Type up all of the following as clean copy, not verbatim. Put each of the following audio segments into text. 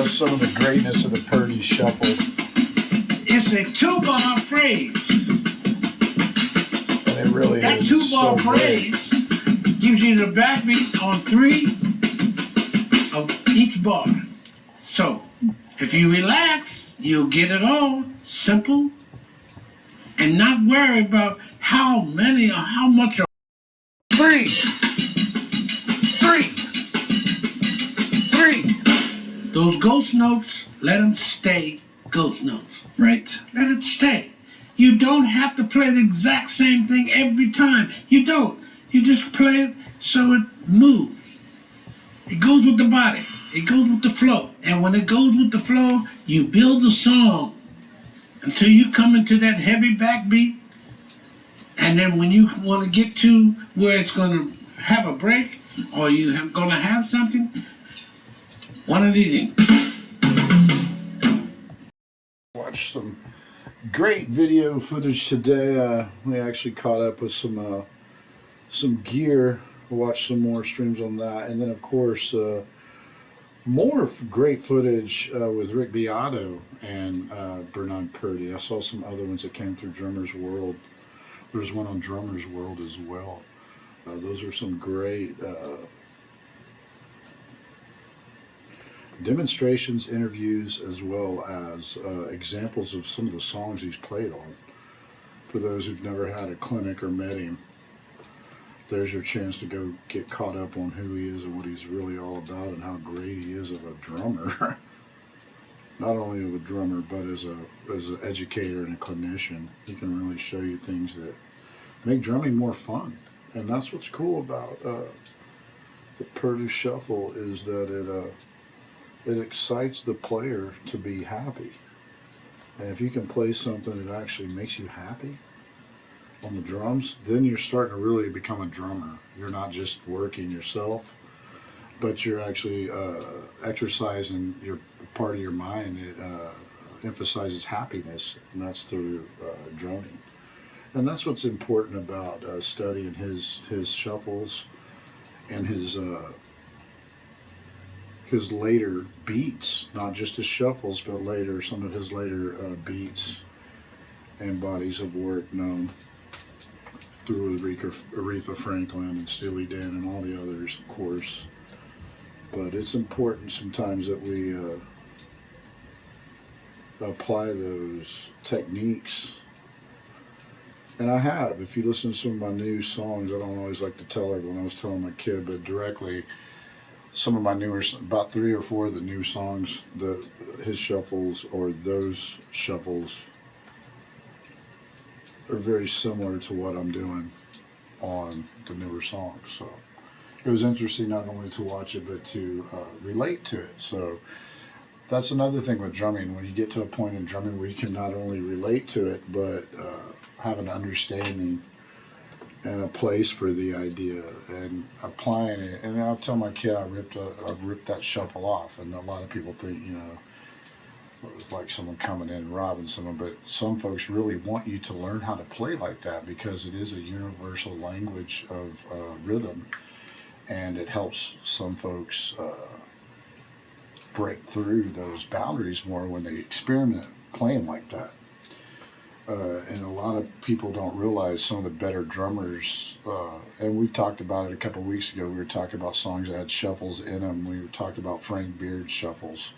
some of the greatness of the Purdy shuffle. It's a 2-bar phrase. And it really that is. That 2-bar so phrase gives you the backbeat on 3 of each bar. So, if you relax, you'll get it all simple and not worry about how many or how much. 3, 3, 3. Those ghost notes, let them stay ghost notes. Right. Let it stay. You don't have to play the exact same thing every time. You don't. You just play it so it moves. It goes with the body. It goes with the flow. And when it goes with the flow, you build a song until you come into that heavy backbeat. And then when you want to get to where it's going to have a break or you're going to have something, one of these things. Watch some great video footage today. We actually caught up with some gear. We'll watch some more streams on that, and then of course more great footage with Rick Beato and Bernard Purdy. I saw some other ones that came through Drummer's World. There's one on Drummer's World as well. Those are some great demonstrations, interviews, as well as examples of some of the songs he's played on. For those who've never had a clinic or met him, there's your chance to go get caught up on who he is and what he's really all about and how great he is of a drummer. Not only of a drummer, but as an educator and a clinician. He can really show you things that make drumming more fun. And that's what's cool about the Purdy Shuffle, is that it excites the player to be happy. And if you can play something that actually makes you happy on the drums, then you're starting to really become a drummer. You're not just working yourself, but you're actually exercising your part of your mind that emphasizes happiness, and that's through drumming. And that's what's important about studying his shuffles and his later beats, not just his shuffles, but later some of his later beats and bodies of work known through Aretha Franklin and Steely Dan and all the others, of course. But it's important sometimes that we apply those techniques. And I have. If you listen to some of my new songs, I don't always like to tell everyone. I was telling my kid, but directly, some of my newer, about 3 or 4 of the new songs, his shuffles or those shuffles are very similar to what I'm doing on the newer songs. So it was interesting not only to watch it, but to relate to it. So that's another thing with drumming. When you get to a point in drumming where you can not only relate to it, but have an understanding and a place for the idea and applying it. And I'll tell my kid I've ripped that shuffle off, and a lot of people think, it's like someone coming in and robbing someone, but some folks really want you to learn how to play like that because it is a universal language of rhythm, and it helps some folks break through those boundaries more when they experiment playing like that. And a lot of people don't realize some of the better drummers, and we've talked about it a couple of weeks ago. We were talking about songs that had shuffles in them. We were talking about Frank Beard's shuffles.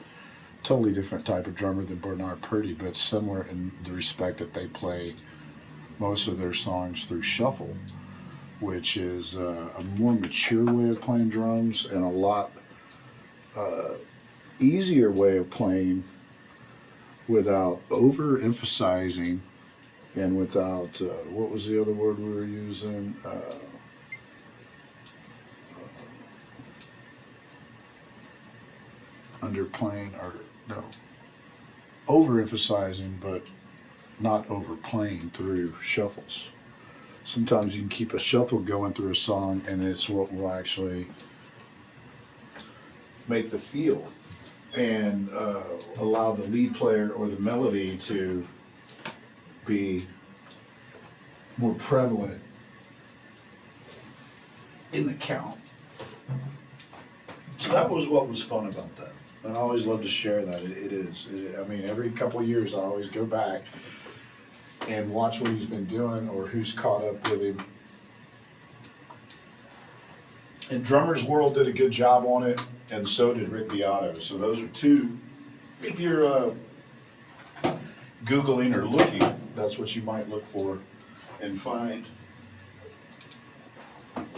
Totally different type of drummer than Bernard Purdy, but similar in the respect that they play most of their songs through shuffle, which is a more mature way of playing drums and a lot easier way of playing without overemphasizing and without, what was the other word we were using? Underplaying, or no, overemphasizing, but not overplaying through shuffles. Sometimes you can keep a shuffle going through a song, and it's what will actually make the feel and allow the lead player or the melody to be more prevalent in the count. So that was what was fun about that. And I always love to share that. It is. I mean, every couple of years, I always go back and watch what he's been doing or who's caught up with him. And Drummer's World did a good job on it, and so did Rick Beato. So those are two. If you're Googling or looking, that's what you might look for and find.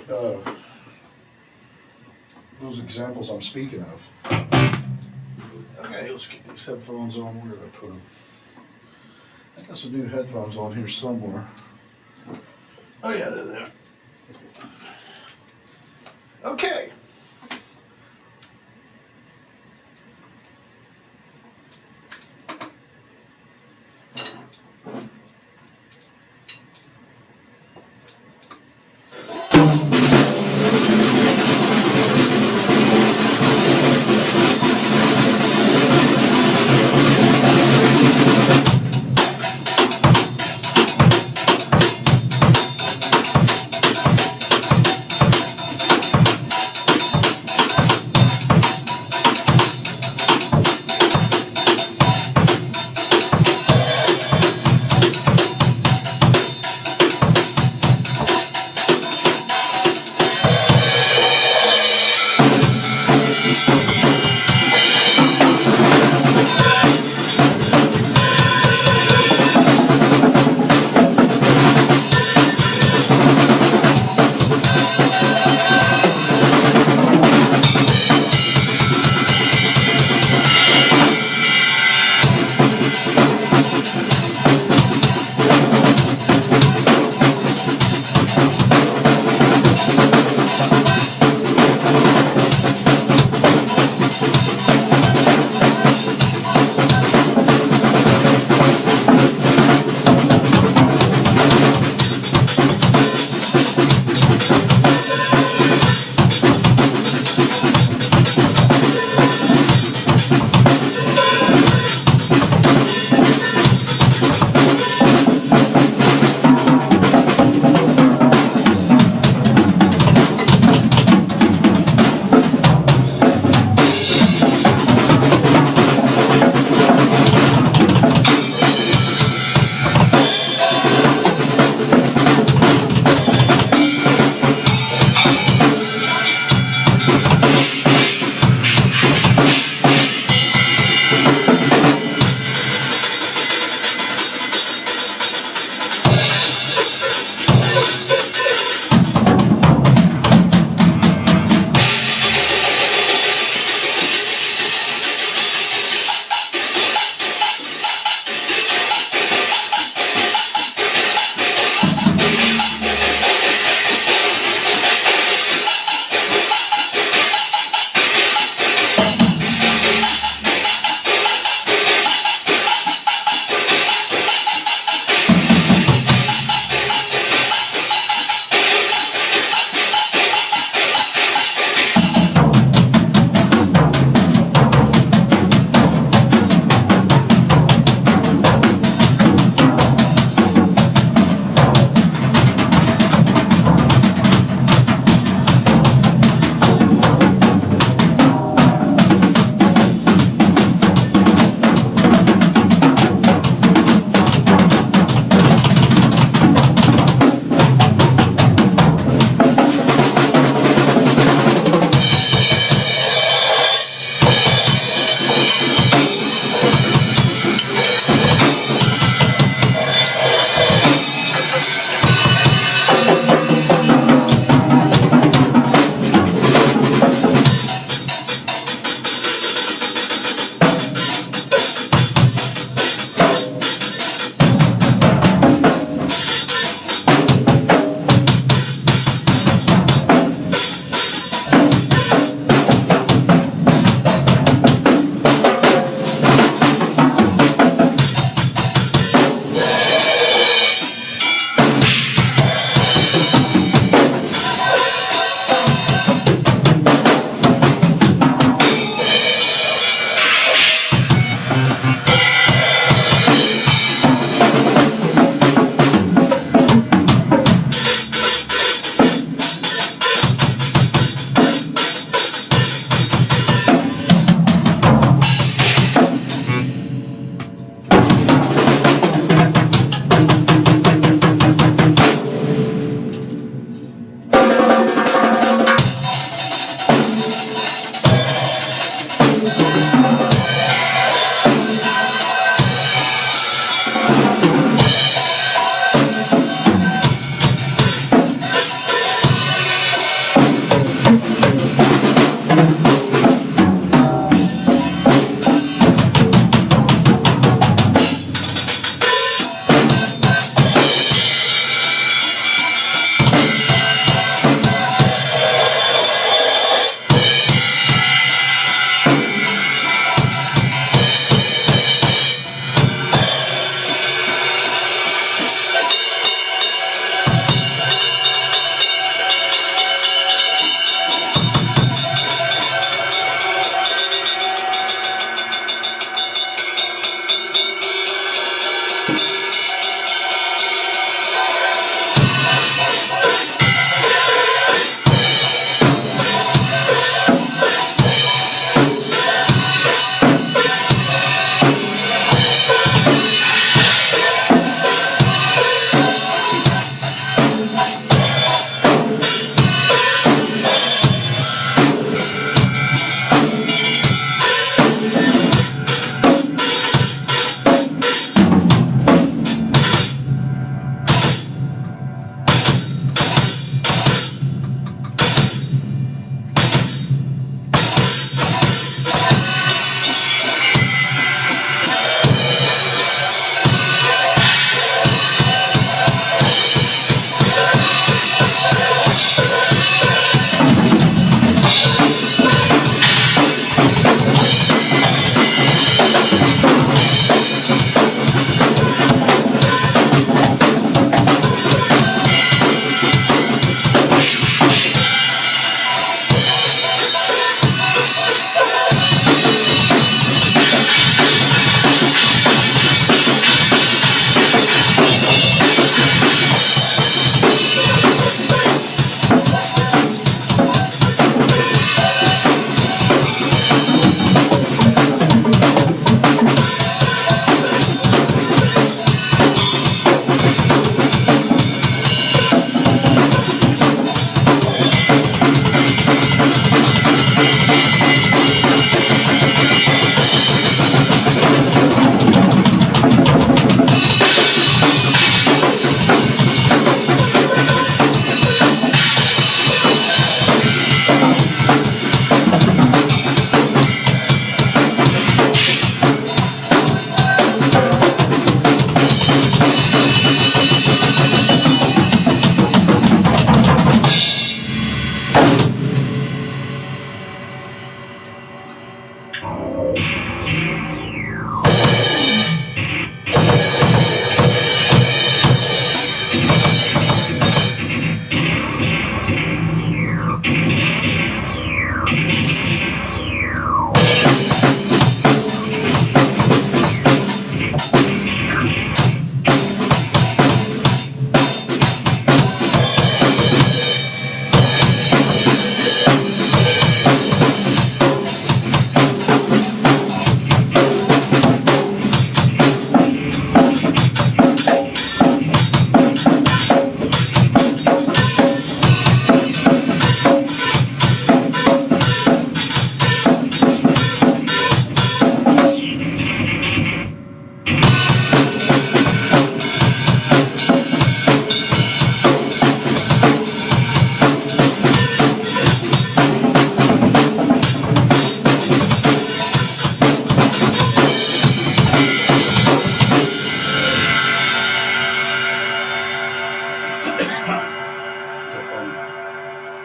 Those examples I'm speaking of. Okay, let's get these headphones on. Where did I put them? I got some new headphones on here somewhere. Oh yeah, they're there. Okay.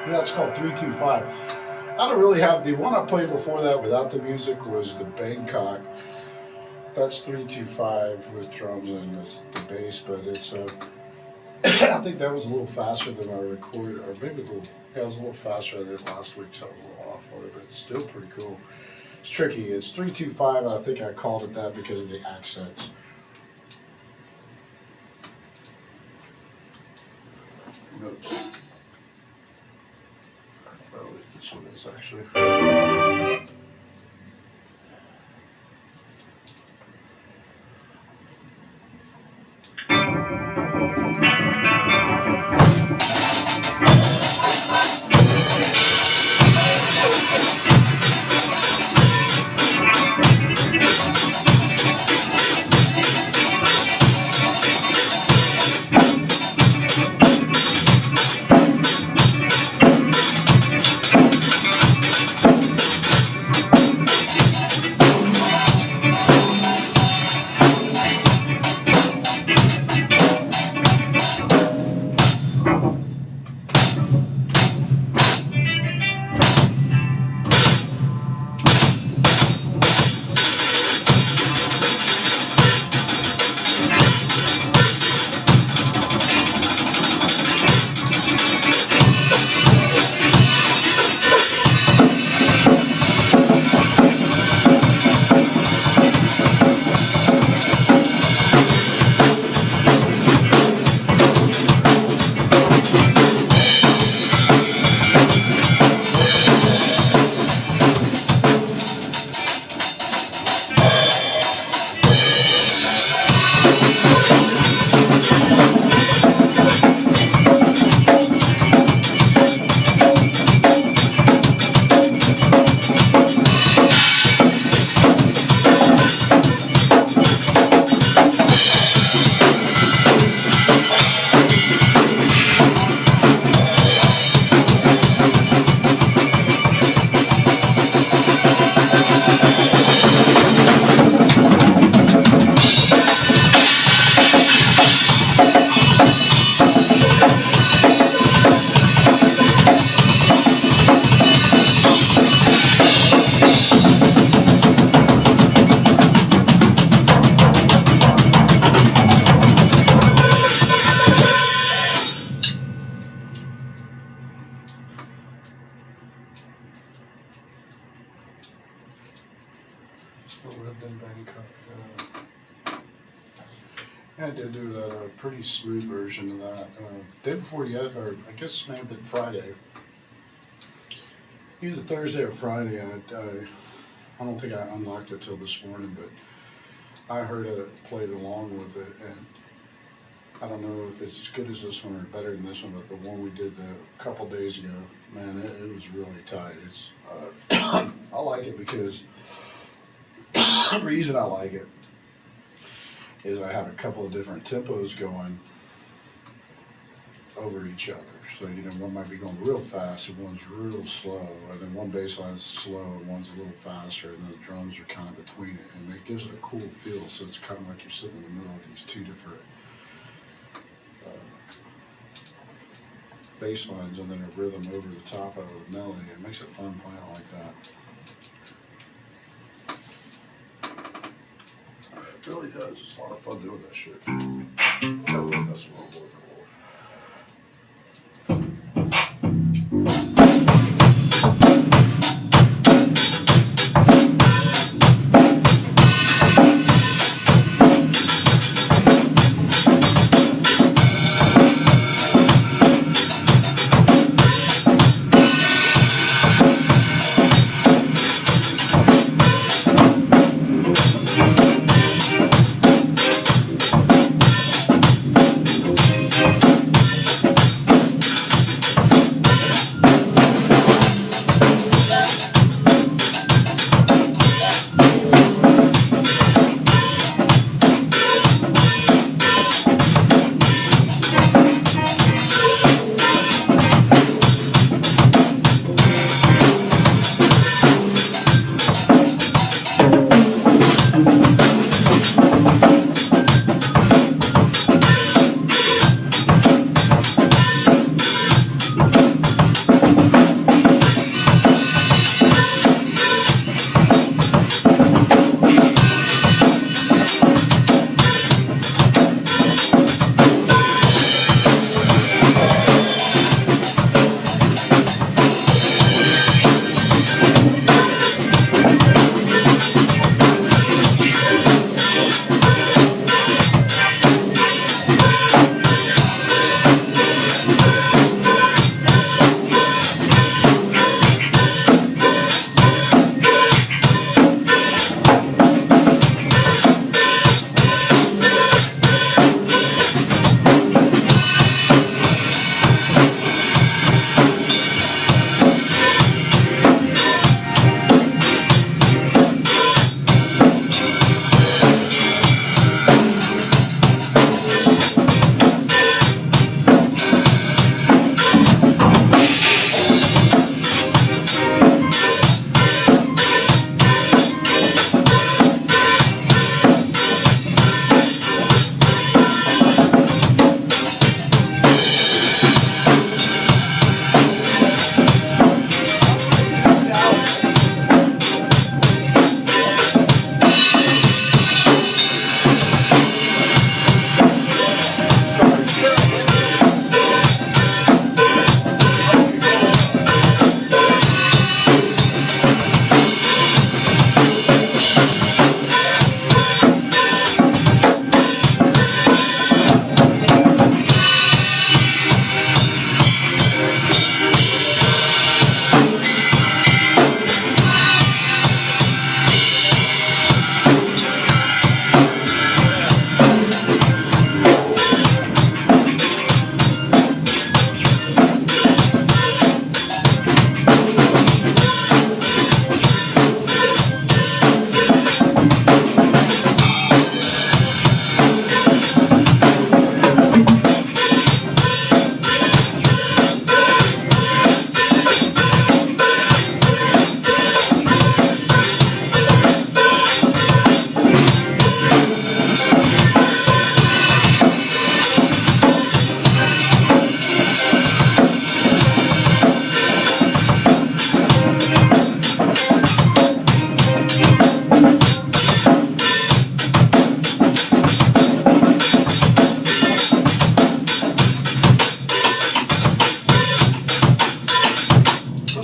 That's called 325. I don't really have the one I played before that without the music was the Bangkok. That's 325 with drums and the bass, but it's I think that was a little faster than I recorded, or maybe it was a little faster than I did last week, so I was a little off on it, but it's still pretty cool. It's tricky. It's 325, and I think I called it that because of the accents. Oops. I don't know if this one is actually. I did do that, a pretty smooth version of that. Day before yet, or I guess it may have been Friday. Either Thursday or Friday. I don't think I unlocked it till this morning, but I heard it, played along with it, and I don't know if it's as good as this one or better than this one, but the one we did a couple days ago, man, it was really tight. It's I like it because the reason I like it is I have a couple of different tempos going over each other. So, one might be going real fast and one's real slow, and then one bass line's slow and one's a little faster, and the drums are kind of between it, and it gives it a cool feel. So it's kind of like you're sitting in the middle of these two different bass lines and then a rhythm over the top of the melody. It makes it fun playing it like that. It really does. It's a lot of fun doing that shit. That's what I'm looking for.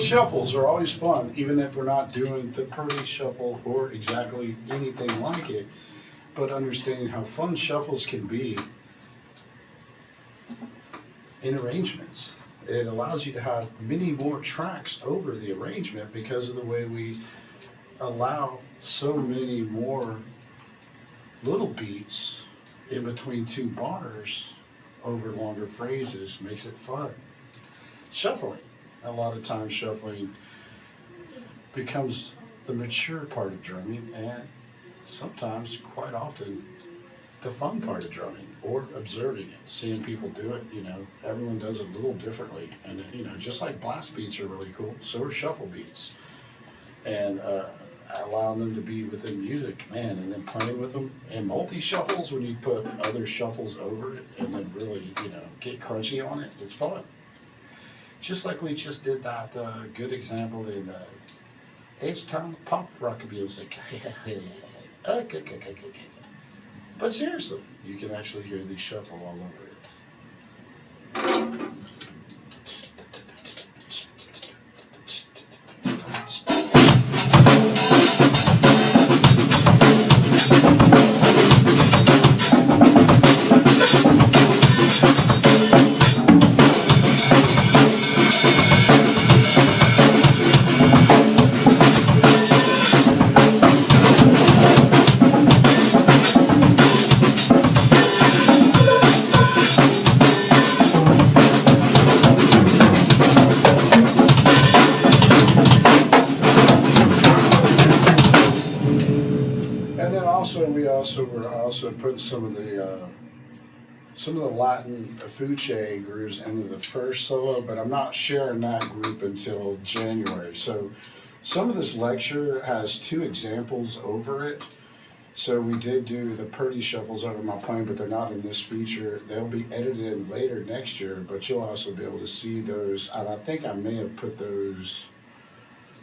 Shuffles are always fun, even if we're not doing the Purdy shuffle or exactly anything like it. But understanding how fun shuffles can be in arrangements. It allows you to have many more tracks over the arrangement because of the way we allow so many more little beats in between two bars over longer phrases makes it fun. Shuffling. A lot of times shuffling becomes the mature part of drumming, and sometimes, quite often, the fun part of drumming, or observing it, seeing people do it. You know, everyone does it a little differently, and you know, just like blast beats are really cool, so are shuffle beats, and allowing them to be within music, man, and then playing with them. And multi-shuffles, when you put other shuffles over it and then really, you know, get crunchy on it, it's fun. Just like we just did that good example in htownpoprockmusic. But seriously, you can actually hear the shuffle all over it. We're also putting some of the Latin fuche grooves into the first solo, but I'm not sharing that group until January. So some of this lecture has 2 examples over it. So we did do the Purdy shuffles over my playing, but they're not in this feature. They'll be edited in later next year, but you'll also be able to see those. And I think I may have put those,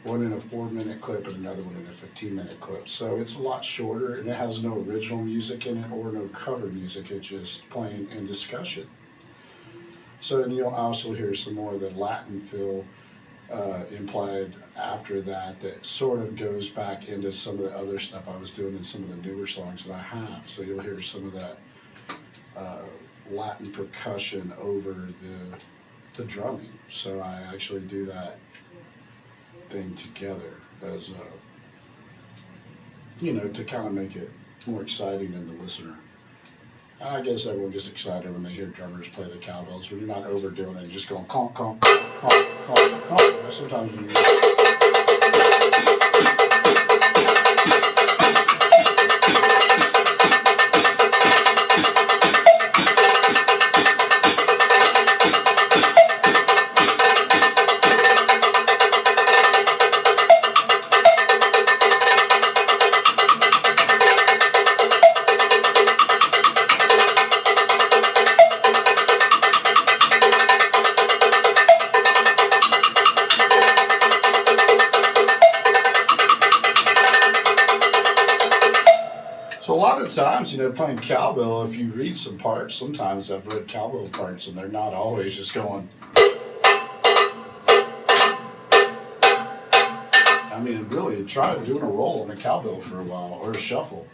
one in a 4-minute clip and another one in a 15-minute clip. So it's a lot shorter, and it has no original music in it or no cover music. It's just playing and discussion. So and you'll also hear some more of the Latin feel implied after that sort of goes back into some of the other stuff I was doing in some of the newer songs that I have. So you'll hear some of that Latin percussion over the drumming. So I actually do that thing together as to kind of make it more exciting in the listener. I guess everyone gets excited when they hear drummers play the cowbells, when you're not overdoing it and just going conk, conk, conk, conk, conk. Sometimes when times, playing cowbell, if you read some parts, sometimes I've read cowbell parts and they're not always just going. I mean, really, try doing a roll on a cowbell for a while, or a shuffle.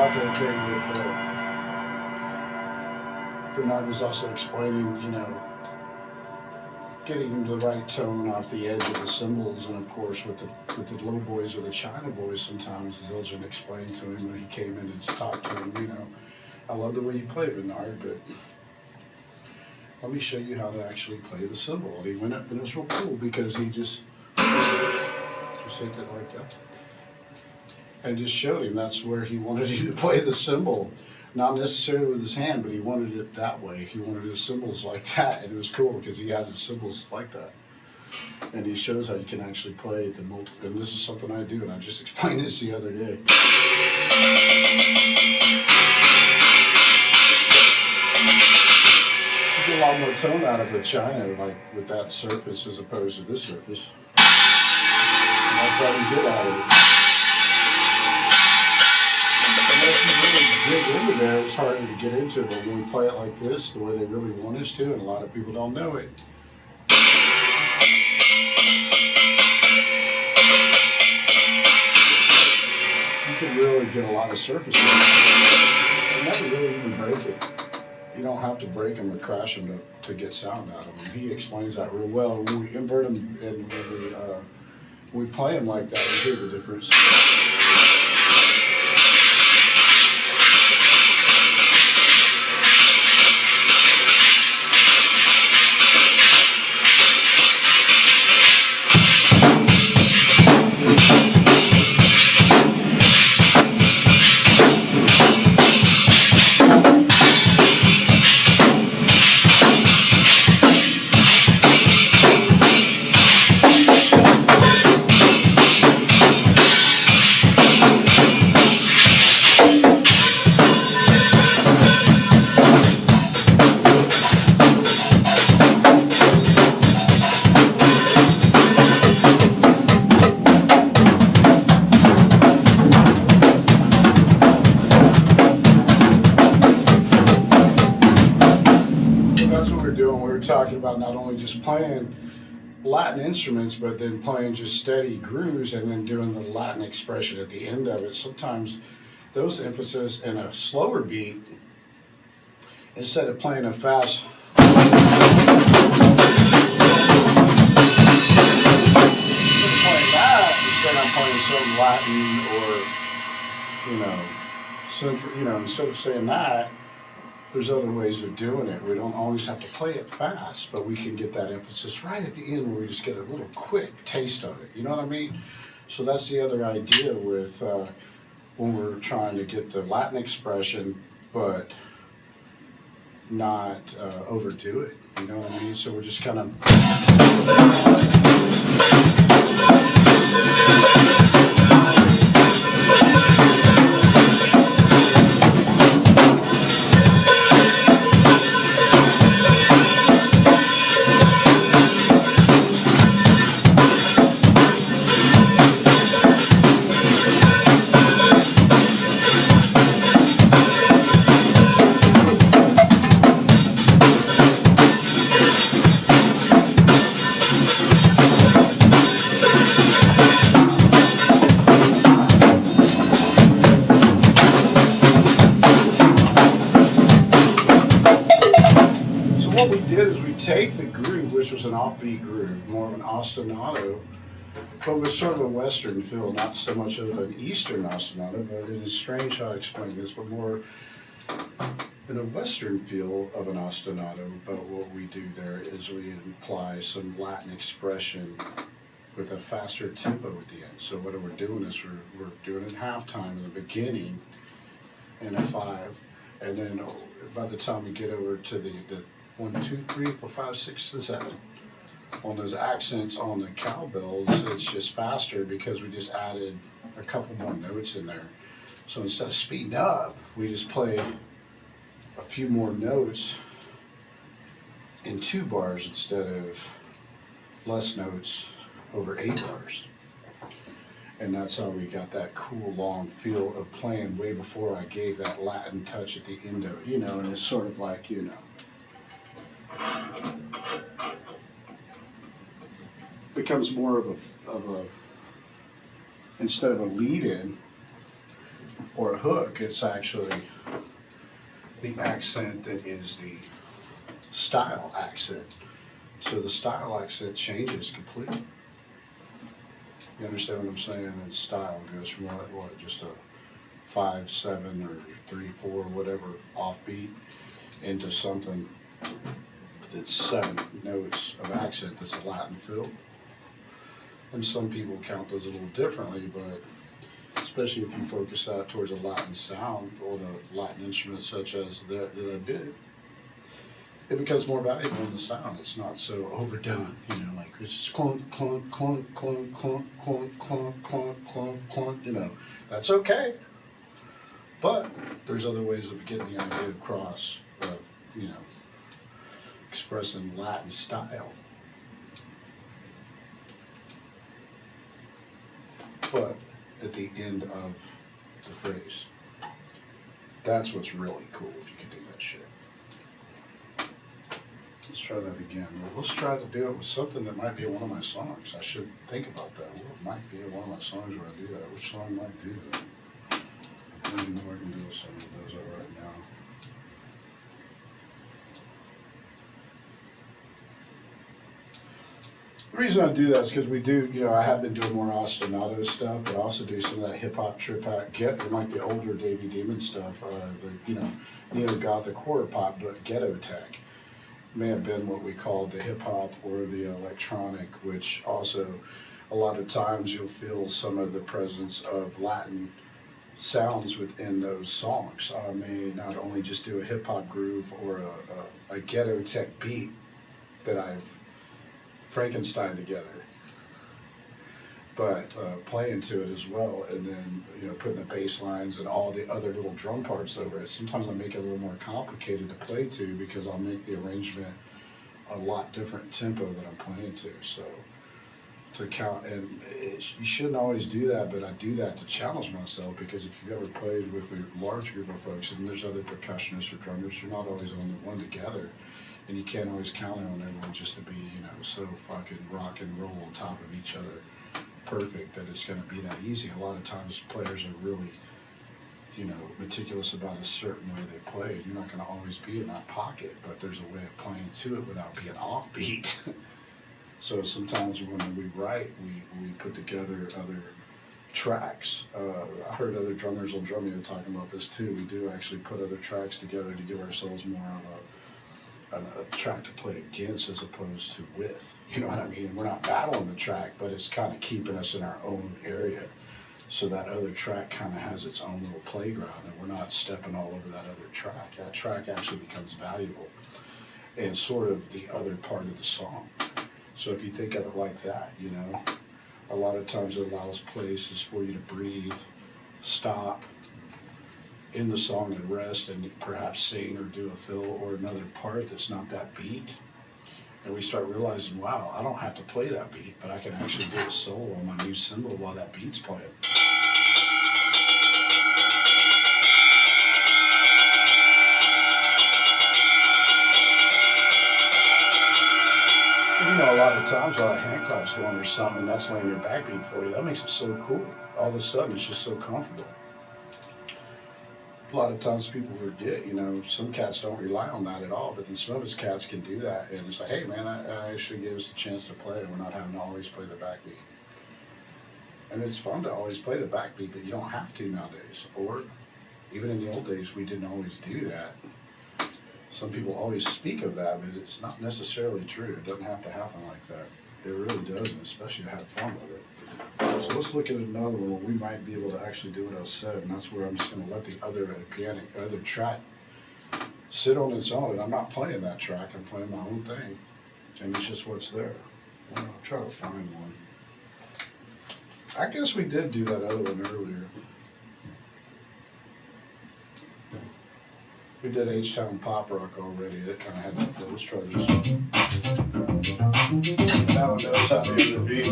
out there thing that Bernard was also explaining, you know, getting the right tone off the edge of the cymbals, and of course with the low boys or the China boys, sometimes Zildjian explained to him when he came in and talked to him, you know, I love the way you play, Bernard, but let me show you how to actually play the cymbal. And he went up, and it was real cool because he just hit it like that, and just showed him that's where he wanted him to play the cymbal. Not necessarily with his hand, but he wanted it that way. He wanted his cymbals like that, and it was cool because he has his cymbals like that. And he shows how you can actually play the multiple, and this is something I do, and I just explained this the other day. You get a lot more tone out of a China, like with that surface as opposed to this surface. And that's how you get out of it. Dig into there, it's harder to get into, but when we play it like this, the way they really want us to, and a lot of people don't know it. You can really get a lot of surface and never really even break it. You don't have to break them or crash them to get sound out of them. He explains that real well. When we invert them and when we play them like that, we hear the difference. Talking about not only just playing Latin instruments, but then playing just steady grooves and then doing the Latin expression at the end of it. Sometimes those emphasis in a slower beat, instead of playing a fast, instead I'm playing some Latin or instead of saying that, there's other ways of doing it. We don't always have to play it fast, but we can get that emphasis right at the end where we just get a little quick taste of it. You know what I mean? So that's the other idea with when we're trying to get the Latin expression, but not overdo it. You know what I mean? So we're just kind of... take the groove, which was an offbeat groove, more of an ostinato, but with sort of a Western feel, not so much of an Eastern ostinato, but it is strange how I explain this, but more in a Western feel of an ostinato. But what we do there is we apply some Latin expression with a faster tempo at the end. So what we're doing is we're doing it halftime in the beginning in a 5, and then by the time we get over to the 1, 2, 3, 4, 5, 6, and 7. On those accents on the cowbells, it's just faster because we just added a couple more notes in there. So instead of speeding up, we just play a few more notes in 2 bars instead of less notes over 8 bars. And that's how we got that cool long feel of playing way before I gave that Latin touch at the end of it, you know, and it's sort of like, you know, becomes more of a instead of a lead in, or a hook, it's actually the accent that is the style accent. So the style accent changes completely. You understand what I'm saying? And style goes from what just a 5/7 or 3/4, whatever offbeat, into something that's 7 notes of accent that's a Latin fill. And some people count those a little differently, but especially if you focus that towards a Latin sound or the Latin instrument such as that I did, it becomes more valuable in the sound. It's not so overdone, you know, like it's just clunk, clunk, clunk, clunk, clunk, clunk, clunk, clunk, clunk, clunk, you know. That's okay. But there's other ways of getting the idea across of, you know, expressing Latin style. But at the end of the phrase. That's what's really cool if you can do that shit. Let's try that again. Well, let's try to do it with something that might be in one of my songs. I should think about that. Well, it might be in one of my songs where I do that. Which song might do that? I don't even know I can do a song that does that right now. The reason I do that is because we do, you know, I have been doing more ostinato stuff, but I also do some of that hip hop, trip hop, like the older Davey Demon stuff, the, you know, neo-gothic horror pop, but ghetto tech. May have been what we called the hip hop or the electronic, which also a lot of times you'll feel some of the presence of Latin sounds within those songs. I may not only just do a hip hop groove or a ghetto tech beat that I've Frankenstein together, but playing to it as well, and then, you know, putting the bass lines and all the other little drum parts over it. Sometimes I make it a little more complicated to play to because I'll make the arrangement a lot different tempo that I'm playing to. So to count, and you shouldn't always do that, but I do that to challenge myself, because if you've ever played with a large group of folks and there's other percussionists or drummers, you're not always on the one together. And you can't always count on everyone just to be, you know, so fucking rock and roll on top of each other perfect that it's going to be that easy. A lot of times players are really, you know, meticulous about a certain way they play. You're not going to always be in that pocket, but there's a way of playing to it without being offbeat. So sometimes when we write, we put together other tracks. I heard other drummers on Drumeo talking about this too. We do actually put other tracks together to give ourselves more of a track to play against as opposed to with. You know what I mean? We're not battling the track, but it's kind of keeping us in our own area. So that other track kind of has its own little playground, and we're not stepping all over that other track. That track actually becomes valuable and sort of the other part of the song. So if you think of it like that, you know, a lot of times it allows places for you to breathe, stop in the song and rest, and perhaps sing or do a fill or another part that's not that beat. And we start realizing, wow, I don't have to play that beat, but I can actually do a solo on my new cymbal while that beat's playing. You know, a lot of times while that hand clap's going or something, that's laying your backbeat for you. That makes it so cool. All of a sudden, it's just so comfortable. A lot of times people forget, you know, some cats don't rely on that at all, but then some of us cats can do that. And it's like, hey man, I actually gave us a chance to play. We're not having to always play the backbeat. And it's fun to always play the backbeat, but you don't have to nowadays. Or even in the old days, we didn't always do that. Some people always speak of that, but it's not necessarily true. It doesn't have to happen like that. It really doesn't, especially to have fun with it. So let's look at another one where we might be able to actually do what I said, and that's where I'm just going to let the other track sit on its own, and I'm not playing that track. I'm playing my own thing, and it's just what's there. Well, I'll try to find one. I guess we did do that other one earlier. We did htownpoprock already. It kind of had that feel. Let's try this one. That one knows how to hit the beat.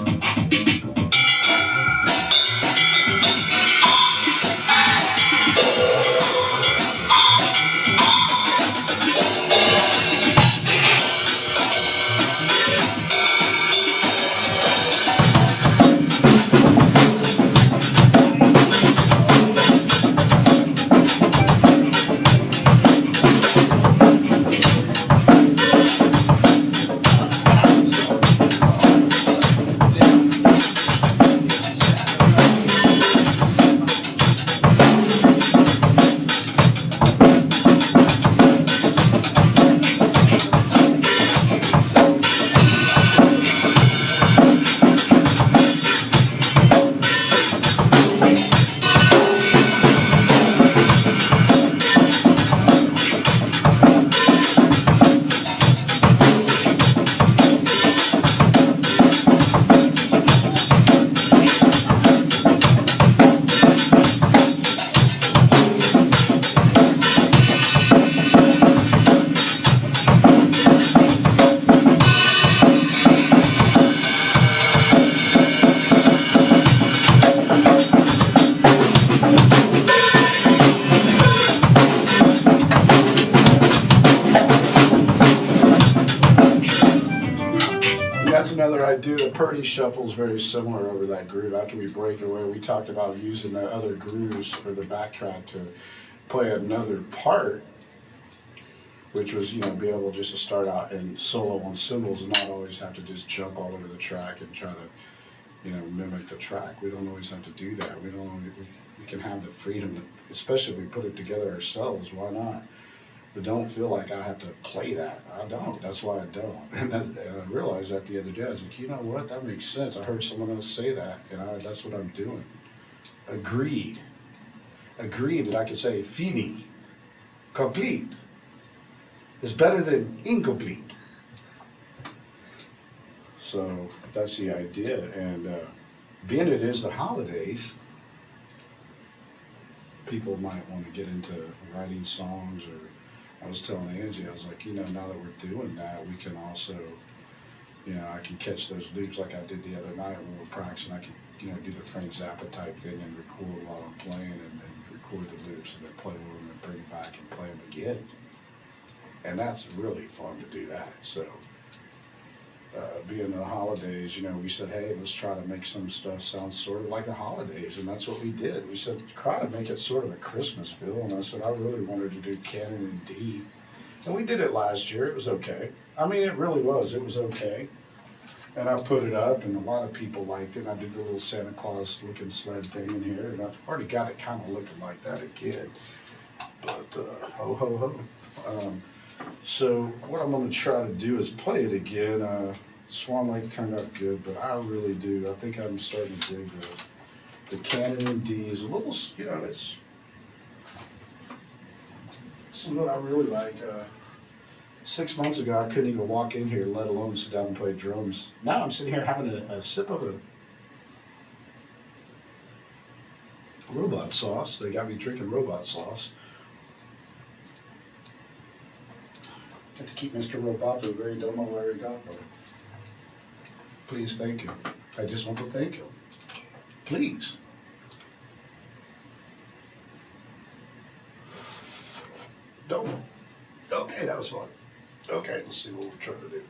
the Purdy shuffle is very similar over that groove. After we break away, we talked about using the other grooves or the backtrack to play another part, which was, you know, be able just to start out and solo on cymbals and not always have to just jump all over the track and try to, you know, mimic the track. We don't always have to do that. We can have the freedom, to, especially if we put it together ourselves. Why not? But don't feel like I have to play that. I don't. That's why I don't. And I realized that the other day. I was like, you know what? That makes sense. I heard someone else say that, and that's what I'm doing. Agreed. Agreed that I could say fini, complete, is better than incomplete. So that's the idea. And being it is the holidays, people might want to get into writing songs. Or I was telling Angie, I was like, you know, now that we're doing that, we can also, you know, I can catch those loops like I did the other night when we were practicing. I can, you know, do the Frank Zappa type thing and record while I'm playing, and then record the loops and then play over them and bring it back and play them again. And that's really fun to do that. So being the holidays, you know, we said, hey, let's try to make some stuff sound sort of like the holidays, and that's what we did. We said, try to make it sort of a Christmas feel, and I said, I really wanted to do CanonInD, and we did it last year. It was okay. I mean, it really was. It was okay. And I put it up, and a lot of people liked it. I did the little Santa Claus looking sled thing in here, and I've already got it kind of looking like that again. But ho, ho, ho. So what I'm going to try to do is play it again. Swan Lake turned out good, but I really do. I think I'm starting to dig the CanonInD is a little, you know, it's what I really like. 6 months ago, I couldn't even walk in here, let alone sit down and play drums. Now I'm sitting here having a sip of a robot sauce. They got me drinking robot sauce. Got to keep Mr. Roboto very dumb on where he got one. Please, thank you. I just want to thank you. Please. Don't. Okay, that was fun. Okay, let's see what we're trying to do.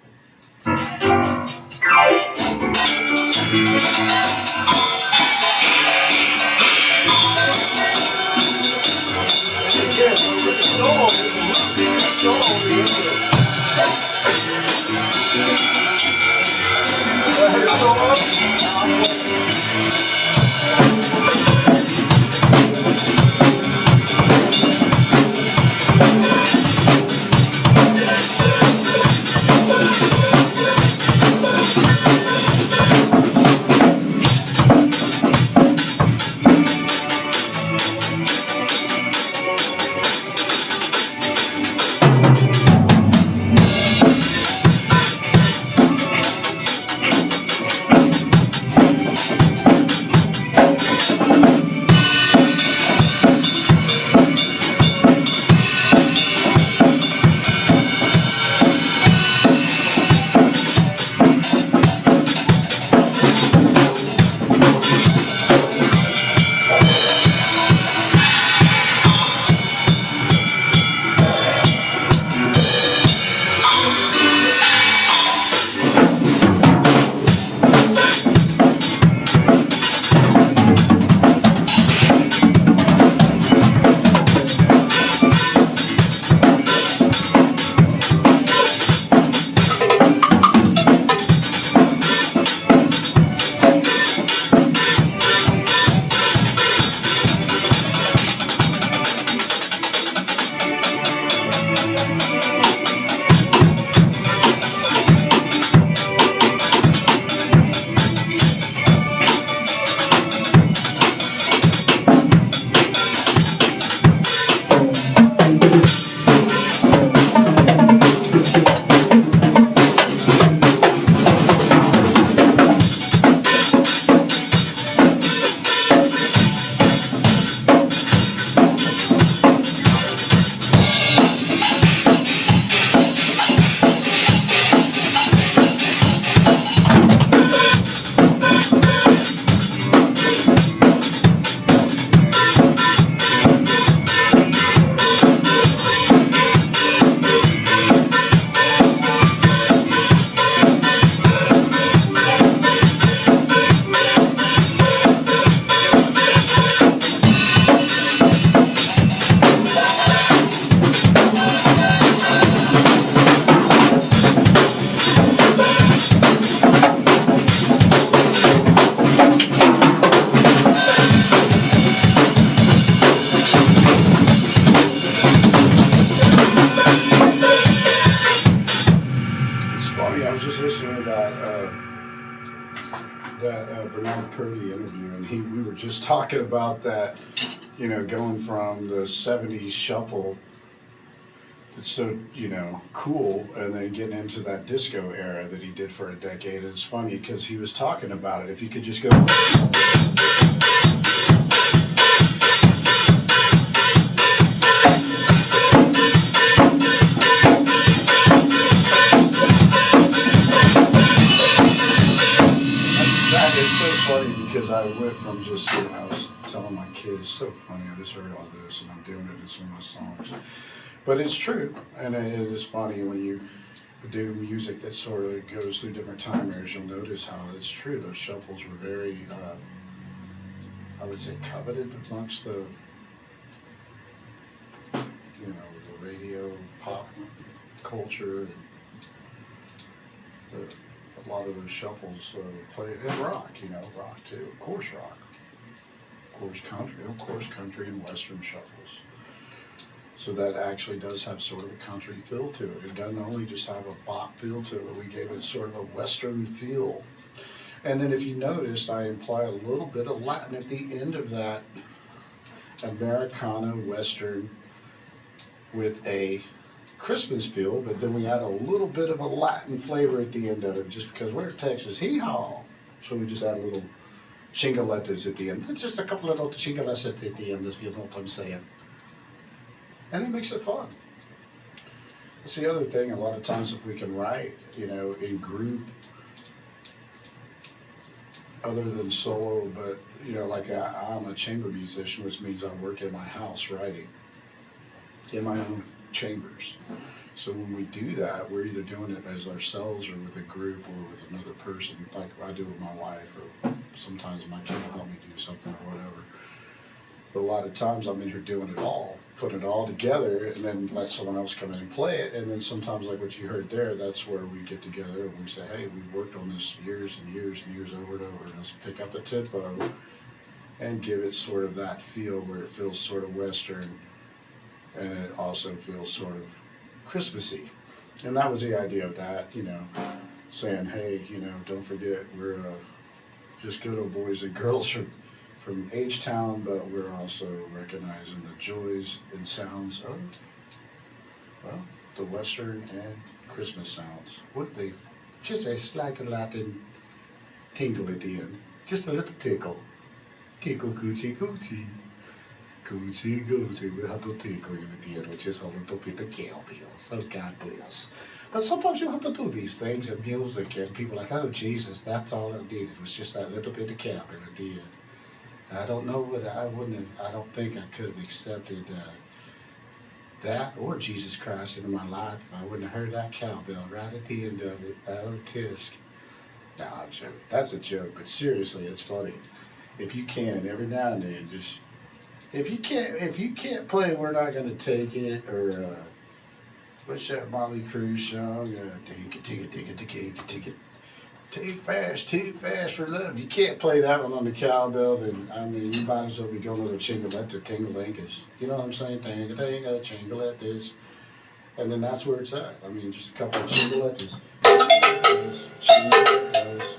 that Bernard Purdy interview, and we were just talking about that, you know, going from the 70s shuffle, it's so, you know, cool, and then getting into that disco era that he did for a decade. It's funny because he was talking about it. If you could just go... It's so funny because I went from just, you know, I was telling my kids, so funny, I just heard all this and I'm doing it in some of my songs. But it's true, and it is funny when you do music that sort of goes through different time eras, you'll notice how it's true. Those shuffles were very, I would say, coveted amongst the, you know, the radio, pop culture, and a lot of those shuffles play, and rock, you know, rock too, of course rock, of course country and western shuffles. So that actually does have sort of a country feel to it. It doesn't only just have a bop feel to it, we gave it sort of a western feel. And then if you noticed, I imply a little bit of Latin at the end of that Americana western with a Christmas feel, but then we add a little bit of a Latin flavor at the end of it, just because we're in Texas, hee-haw. So we just add a little chingaletas at the end. Just a couple little chingaletas at the end, if you know what I'm saying. And it makes it fun. That's the other thing, a lot of times if we can write, you know, in group, other than solo, but, you know, like I'm a chamber musician, which means I work in my house writing, in my own chambers. So when we do that, we're either doing it as ourselves or with a group or with another person, like I do with my wife, or sometimes my kid will help me do something or whatever. But a lot of times I'm in here doing it all, putting it all together, and then let someone else come in and play it. And then sometimes, like what you heard there, that's where we get together and we say, hey, we've worked on this years and years and years over and over. Let's pick up the tempo and give it sort of that feel where it feels sort of Western, and it also feels sort of Christmassy. And that was the idea of that, you know, saying, hey, you know, don't forget, we're just good old boys and girls from H-Town, but we're also recognizing the joys and sounds of, well, the Western and Christmas sounds. With the, just a slight Latin tingle at the end. Just a little tickle. Tickle, coochie, coochie. Coochie, coochie. We have to tickle you at the end, which is a little bit of cowbells. Oh, God bless. But sometimes you have to do these things in music, and people are like, oh, Jesus, that's all it needed. It was just that little bit of cowbell at the end. I don't know what I don't think I could have accepted that or Jesus Christ into my life if I wouldn't have heard that cowbell right at the end of it. Oh, tisk. No, I'm joking. That's a joke, but seriously, it's funny. If you can, every now and then, just, if you can't play We're Not Gonna Take It, or what's that Molly Cruz song? Take it. Too fast for love. You can't play that one on the cowbell, then, I mean, you might as well be going to the chingaletta tingalingas. You know what I'm saying? Tinga-tinga, chingalettas. And then that's where it's at. I mean, just a couple of chingalettas. Chingalettas.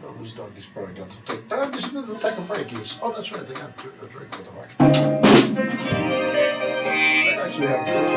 Oh, those doggies probably got to take. I'm just going to take a break. Oh, that's right. They got a drink with the mic. They actually have.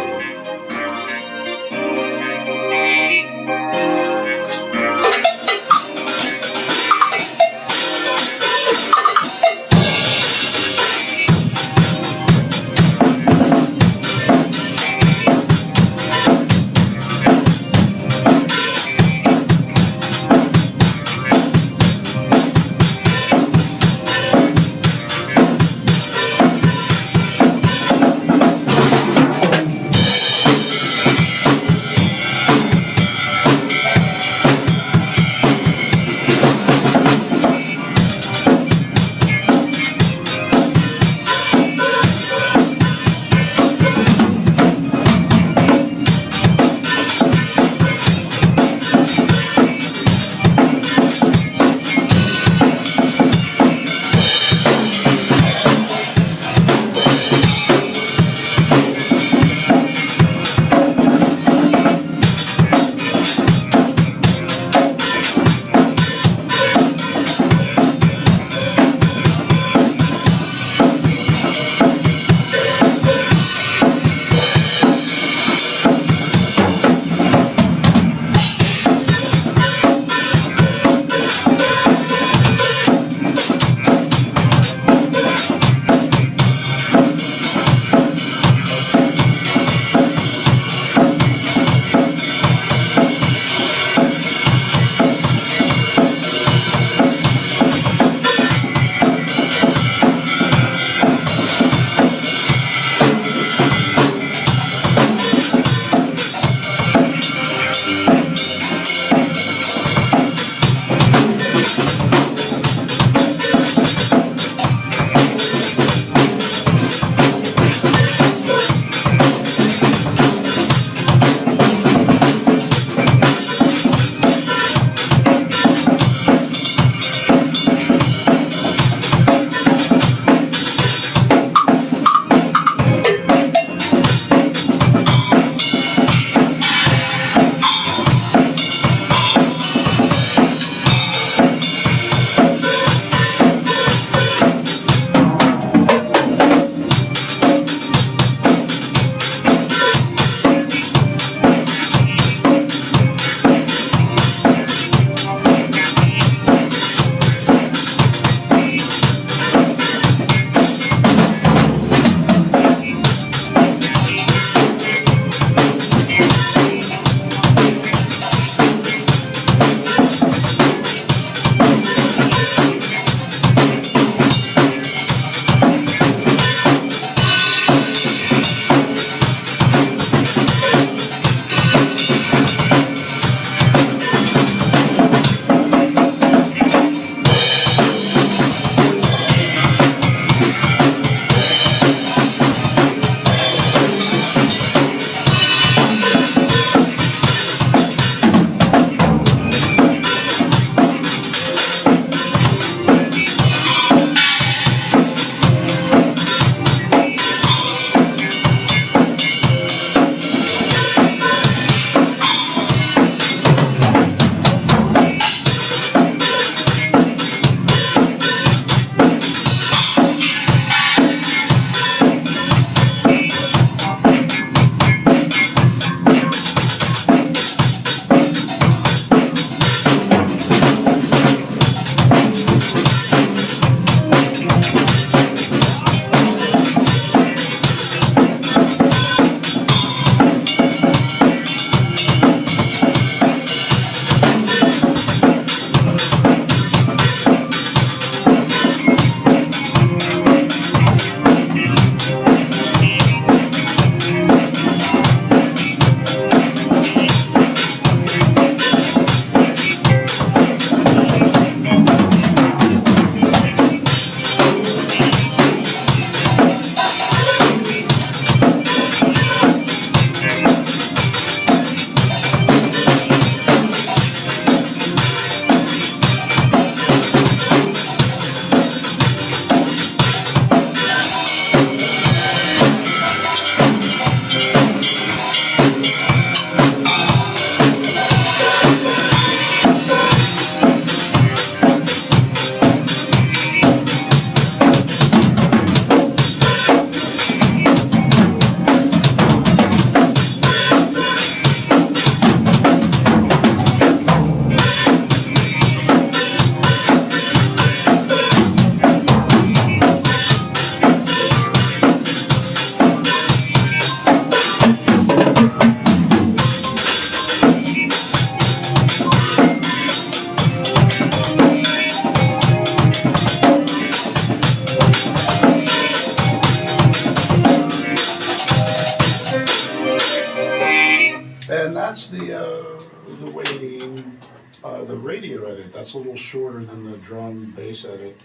the waiting, the radio edit, that's a little shorter than the drum bass edit.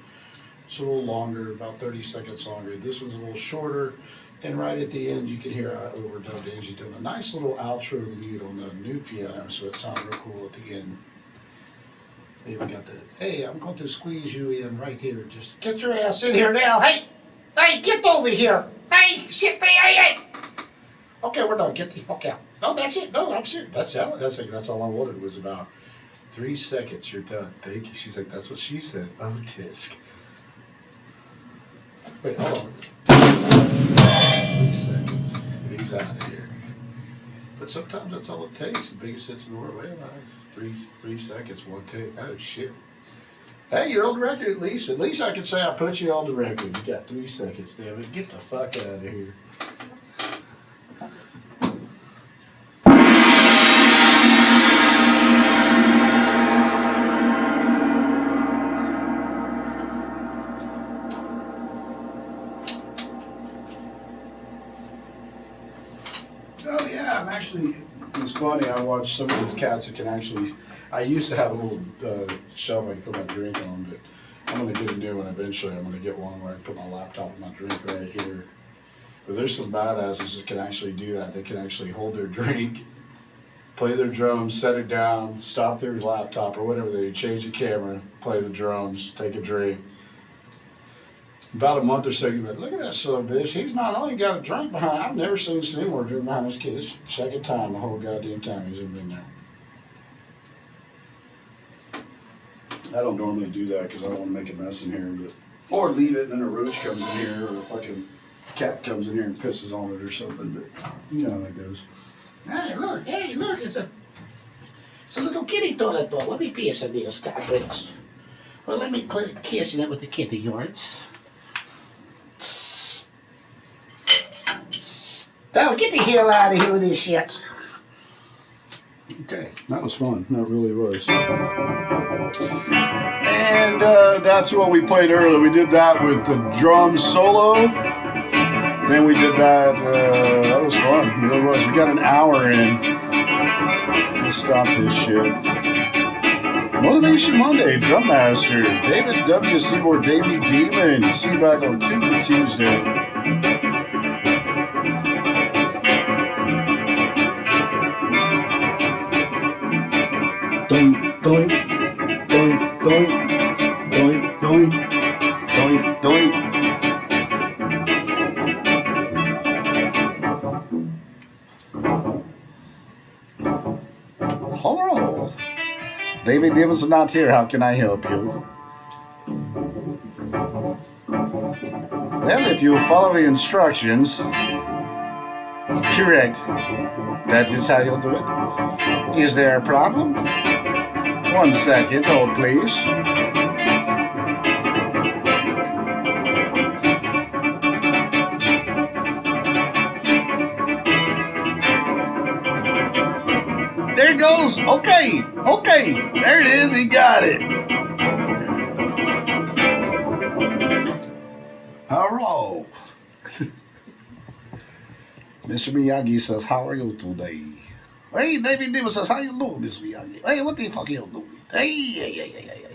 It's a little longer, about 30 seconds longer. This one's a little shorter. And right at the end, you can hear I overdubbed Angie doing a nice little outro lead on the new piano, so it sounds real cool at the end. We even got the, hey, I'm going to squeeze you in right here. Just get your ass in here now. Hey, get over here. Hey, sit there. Hey. Okay, we're done. Get the fuck out. No, that's it. No, I'm serious. That's all I wanted was about 3 seconds. You're done. Thank you. She's like, that's what she said. Oh, tisk. Wait, hold on. 3 seconds. And he's out of here. But sometimes that's all it takes. The biggest hits in the world. Wait a minute. 3 seconds, one take. Oh, shit. Hey, you're on the record at least. At least I can say I put you on the record. You got 3 seconds, damn it. Get the fuck out of here. Oh yeah, I'm actually, it's funny, I watch some of these cats that can actually, I used to have a little shelf I could put my drink on, but I'm going to get a new one eventually. I'm going to get one where I can put my laptop and my drink right here. But there's some badasses that can actually do that. They can actually hold their drink, play their drums, set it down, stop their laptop or whatever they do, change the camera, play the drums, take a drink. About a month or so, you went, look at that son of a bitch. He's not only got a drink behind. I've never seen Seymour drink behind this kid. It's the second time the whole goddamn time he's ever been there. I don't normally do that because I don't want to make a mess in here, but or leave it and then a roach comes in here or a fucking cat comes in here and pisses on it or something. But you know how that goes. Hey, look, it's a little kitty toilet bowl. Let me piss in this, God bless. Well, let me kiss it with the kitty yours. Now get the hell out of here with this shit. Okay, that was fun. That really was. And that's what we played earlier. We did that with the drum solo. Then we did that. That was fun. It really was. We got an hour in. Let's stop this shit. Motivation Monday, Drummaster, David W Seymour, Davey Demon. See you back on 2 for Tuesday. Doink, doink, doink, doink, doink, doink, doink, doink. Hello. Davey Demon's not here. How can I help you? Well, if you follow the instructions, correct. That is how you'll do it. Is there a problem? 1 second, hold please. There it goes. Okay. There it is. He got it. Hello. Mr. Miyagi says, how are you today? Hey, Davey Demon says, how you doing, Mr. Miyagi? Hey, what the fuck are you doing? Hey.